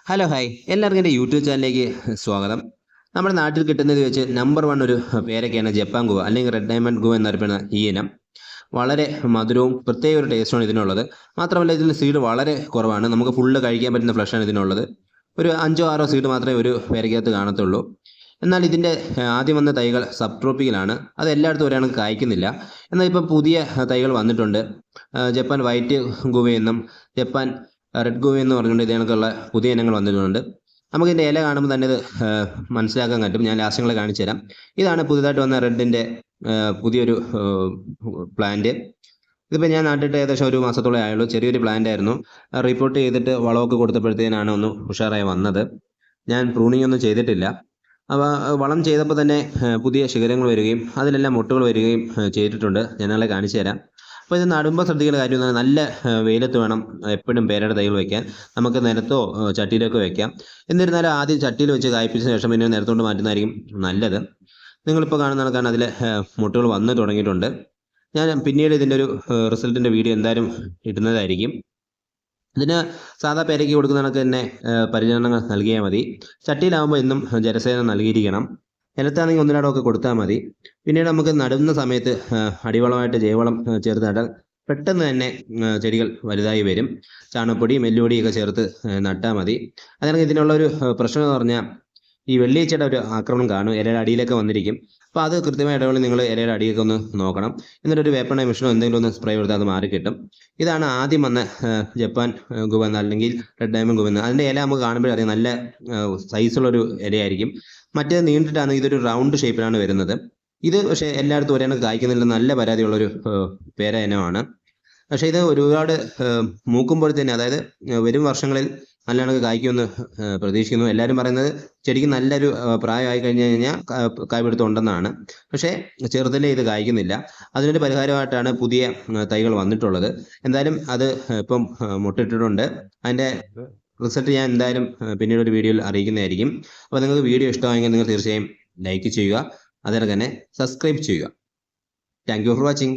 Hello hi എല്ലാവർക്കും എൻ്റെ YouTube ചാനലിലേക്ക് സ്വാഗതം. നമ്മുടെ നാട്ടിൽ കിട്ടുന്നത് വെച്ച് നമ്പർ 1 ഒരു പേരൊക്കെയാണ് ജപ്പാൻ ഗുവ അല്ലെങ്കിൽ റെഡ് ഡയമണ്ട് ഗുവ എന്നറിയപ്പെടുന്ന ഈ ഇനം. വളരെ മധുരവും പ്രത്യേക ഒരു ടേസ്റ്റുമാണ് ഇതിനുള്ളത്. മാത്രമല്ല ഇതിന് സീഡ് വളരെ കുറവാണ്. നമുക്ക് ഫുള്ള് കഴിക്കാൻ പറ്റുന്ന ഫ്ലഷാണ് ഇതിനുള്ളത്. ഒരു 5-6 സീഡ് മാത്രമേ ഒരു പേരയ്ക്കകത്ത് കാണത്തുള്ളൂ. എന്നാൽ ഇതിൻ്റെ ആദ്യം വന്ന തൈകൾ സബ് ട്രോപ്പിക്കലാണ്. അത് എല്ലായിടത്തും ഒരാൾക്ക് കായ്ക്കുന്നില്ല. എന്നാൽ ഇപ്പം പുതിയ തൈകൾ വന്നിട്ടുണ്ട്. ജപ്പാൻ വൈറ്റ് ഗുവയെന്നും ജപ്പാൻ റെഡ് ഗോവി എന്ന് പറഞ്ഞുകൊണ്ട് ഇതിനൊക്കെയുള്ള പുതിയ ഇനങ്ങൾ വന്നിട്ടുണ്ട്. നമുക്കിതിൻ്റെ ഇല കാണുമ്പോൾ തന്നെ ഇത് മനസ്സിലാക്കാൻ പറ്റും. ഞാൻ ലാസ്റ്റങ്ങൾ കാണിച്ചു തരാം. ഇതാണ് പുതിയതായിട്ട് വന്ന റെഡിൻ്റെ പുതിയൊരു പ്ലാന്റ്. ഇതിപ്പോൾ ഞാൻ നട്ടിട്ട് ഏകദേശം ഒരു മാസത്തോളം ആയുള്ളൂ. ചെറിയൊരു പ്ലാന്റ് ആയിരുന്നു. റിപ്പോർട്ട് ചെയ്തിട്ട് വളമൊക്കെ കൊടുത്തപ്പോഴത്തേനാണ് ഒന്ന് ഉഷാറായി വന്നത്. ഞാൻ പ്രൂണിംഗ് ഒന്നും ചെയ്തിട്ടില്ല. അപ്പോൾ വളം ചെയ്തപ്പോൾ തന്നെ പുതിയ ശിഖരങ്ങൾ വരികയും അതിലെല്ലാം മുട്ടുകൾ വരികയും ചെയ്തിട്ടുണ്ട്. ഞാനങ്ങളെ കാണിച്ചു തരാം. അപ്പോൾ ഇത് നടുമ്പോൾ ശ്രദ്ധിക്കേണ്ട കാര്യം എന്ന് പറഞ്ഞാൽ നല്ല വെയിലത്ത് വേണം എപ്പോഴും പേരയുടെ തൈകൾ വയ്ക്കാൻ. നമുക്ക് നിലത്തോ ചട്ടിയിലൊക്കെ വയ്ക്കാം. എന്നിരുന്നാലും ആദ്യം ചട്ടിയിൽ വെച്ച് കായ്പ്പിച്ച ശേഷം പിന്നെ നിലത്തോട്ട് മാറ്റുന്നതായിരിക്കും നല്ലത്. നിങ്ങളിപ്പോൾ കാണുന്ന കണക്കാണ് അതിൽ മുട്ടുകൾ വന്ന് തുടങ്ങിയിട്ടുണ്ട്. ഞാൻ പിന്നീട് ഇതിൻ്റെ ഒരു റിസൾട്ടിൻ്റെ വീഡിയോ എന്തായാലും ഇടുന്നതായിരിക്കും. ഇതിന് സാധാ പേരയ്ക്ക് കൊടുക്കുന്ന കണക്ക് തന്നെ പരിചരണങ്ങൾ നൽകിയാൽ മതി. ചട്ടിയിലാകുമ്പോൾ എന്നും ജലസേചനം നൽകിയിരിക്കണം. നിലത്താണെങ്കിൽ ഒന്നിനടമൊക്കെ കൊടുത്താൽ മതി. പിന്നീട് നമുക്ക് നടുന്ന സമയത്ത് അടിവളമായിട്ട് ജൈവവളം ചേർത്ത് നട്ടാൽ പെട്ടെന്ന് തന്നെ ചെടികൾ വലുതായി വരും. ചാണകപ്പൊടിയും എല്ലുപൊടിയൊക്കെ ചേർത്ത് നട്ടാൽ മതി. അതിനൊക്കെ ഇതിനുള്ളൊരു പ്രശ്നം എന്ന് പറഞ്ഞാൽ ഈ വെള്ളിയച്ചയുടെ ഒരു ആക്രമണം കാണും. ഇലയുടെ അടിയിലൊക്കെ വന്നിരിക്കും. അപ്പോൾ അത് കൃത്യമായ ഇടവേളയിൽ നിങ്ങൾ ഇലയുടെ അടിയൊക്കെ ഒന്ന് നോക്കണം. എന്നിട്ടൊരു വേപ്പണ മിഷനോ എന്തെങ്കിലും ഒന്ന് സ്പ്രേ കൊടുത്താൽ അത് മാറിക്കിട്ടും. ഇതാണ് ആദ്യം വന്ന ജപ്പാൻ ഗുവ അല്ലെങ്കിൽ റെഡ് ഡയമണ്ട് ഗുവ. അതിൻ്റെ ഇല നമുക്ക് കാണുമ്പോഴറിയാം നല്ല സൈസുള്ളൊരു ഇലയായിരിക്കും. മറ്റേ നീണ്ടിട്ടാണ് ഇതൊരു റൗണ്ട് ഷേപ്പിലാണ് വരുന്നത്. ഇത് പക്ഷേ എല്ലായിടത്തും ഒരേ കായ്ക്കുന്നില്ല. നല്ല പരാതിയുള്ളൊരു പേര ഇനമാണ്. പക്ഷേ ഇത് ഒരുപാട് മൂക്കുമ്പോൾ തന്നെ, അതായത് വരും വർഷങ്ങളിൽ നല്ല കണക്ക് കായ്ക്കുമെന്ന് പ്രതീക്ഷിക്കുന്നു. എല്ലാവരും പറയുന്നത് ചെടിക്ക് നല്ലൊരു പ്രായമായി കഴിഞ്ഞ് കഴിഞ്ഞാൽ കായ്പിടുത്തമുണ്ടെന്നാണ്. പക്ഷേ ചെറുതിലെ ഇത് കായ്ക്കുന്നില്ല. അതിനൊരു പരിഹാരമായിട്ടാണ് പുതിയ തൈകൾ വന്നിട്ടുള്ളത്. എന്തായാലും അത് ഇപ്പം മുട്ടിട്ടിട്ടുണ്ട്. അതിൻ്റെ റിസൾട്ട് ഞാൻ എന്തായാലും പിന്നീട് ഒരു വീഡിയോയിൽ അറിയിക്കുന്നതായിരിക്കും. അപ്പോൾ നിങ്ങൾക്ക് വീഡിയോ ഇഷ്ടമായെങ്കിൽ നിങ്ങൾ തീർച്ചയായും ലൈക്ക് ചെയ്യുക. അതിനെ തന്നെ സബ്സ്ക്രൈബ് ചെയ്യുക. Thank you for watching.